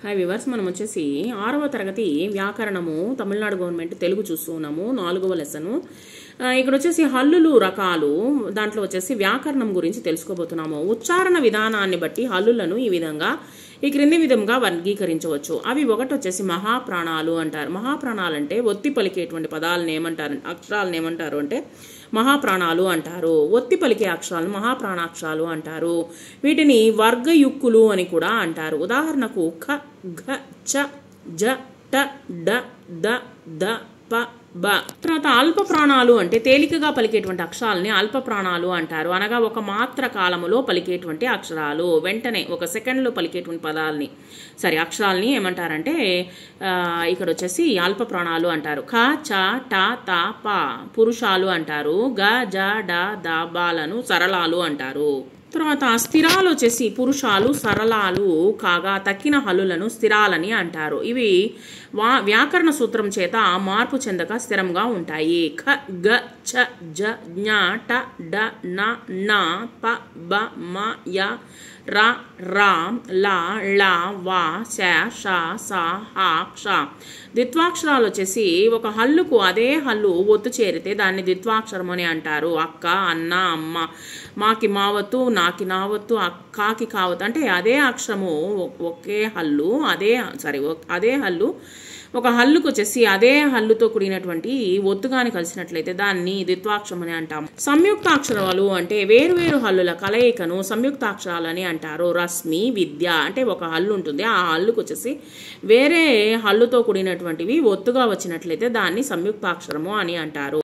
Hi viewers, మనం వచ్చేసి 6వ తరగతి వ్యాకరణము తమిళనాడు గవర్నమెంట్ తెలుగు చూస్తున్నాము. 4వ లెసను. ఇక్కడ వచ్చేసి హల్లులు రకాలు, దాంట్లో వచ్చేసి వ్యాకరణం గురించి తెలుసుకోబోతున్నాము. ఉచ్చారణ విధానాన్ని బట్టి హల్లులను ఈ క్రింది విధంగా వర్గీకరించవచ్చు. అవి ఒకటి వచ్చేసి మహాప్రాణాలు అంటారు. మహాప్రాణాలు అంటే ఒత్తి పలికేటువంటి పదాలను ఏమంటారు, అక్షరాలను ఏమంటారు అంటే మహాప్రాణాలు అంటారు. ఒత్తి పలికే అక్షరాలను మహాప్రాణాక్షరాలు అంటారు. వీటిని వర్గయుక్కులు అని కూడా అంటారు. ఉదాహరణకు ఖ, ఘ, చ, జ, ట, డ, ద, ద, ప, బ. తర్వాత అల్ప ప్రాణాలు అంటే తేలికగా పలికేటువంటి అక్షరాలని అల్ప ప్రాణాలు అంటారు. అనగా ఒక మాత్ర కాలములో పలికేటువంటి అక్షరాలు, వెంటనే ఒక సెకండ్లో పలికేటువంటి పదాలని అక్షరాలని ఏమంటారంటే ఇక్కడ వచ్చేసి అల్ప ప్రాణాలు అంటారు. ఖ, చ, ట, త, ప పురుషాలు అంటారు. గ, జ, డ, ద, బాలను సరళాలు అంటారు. తర్వాత స్థిరాలు వచ్చేసి పురుషాలు సరళాలు కాగా తక్కిన హల్లులను స్థిరాలని అంటారు. ఇవి వ్యాకరణ సూత్రం చేత మార్పు చెందక స్థిరంగా ఉంటాయి. ఖ, గ, చ, జ, జ్ఞ, ట, డ, న, న, ప, బ, మ, య, ర, రా, ల, ళ, వ, శ, ష, స, హ, క్ష. ద్విత్వాక్షరాలు వచ్చేసి ఒక హల్లుకు అదే హల్లు ఒత్తు చేరితే దాన్ని ద్విత్వాక్షరం అని అంటారు. అక్క, అన్న, అమ్మ, మాకి మావత్తు, నాకి నావత్తు, కాకి కావత్తు అంటే అదే అక్షరము ఒకే హల్లు అదే హల్లు ఒక హల్లుకు వచ్చేసి అదే హల్లుతో కూడినటువంటి ఒత్తుగాని కలిసినట్లయితే దాన్ని ద్విత్వాక్షరం అని అంటాం. సంయుక్తాక్షరాలు అంటే వేరువేరు హల్లుల కలయికను సంయుక్తాక్షరాలని అంటారు. రశ్మి, విద్య అంటే ఒక హల్లు ఉంటుంది. ఆ హల్లుకు వచ్చేసి వేరే హల్లుతో కూడినటువంటివి ఒత్తుగా వచ్చినట్లయితే దాన్ని సంయుక్తాక్షరము అని అంటారు.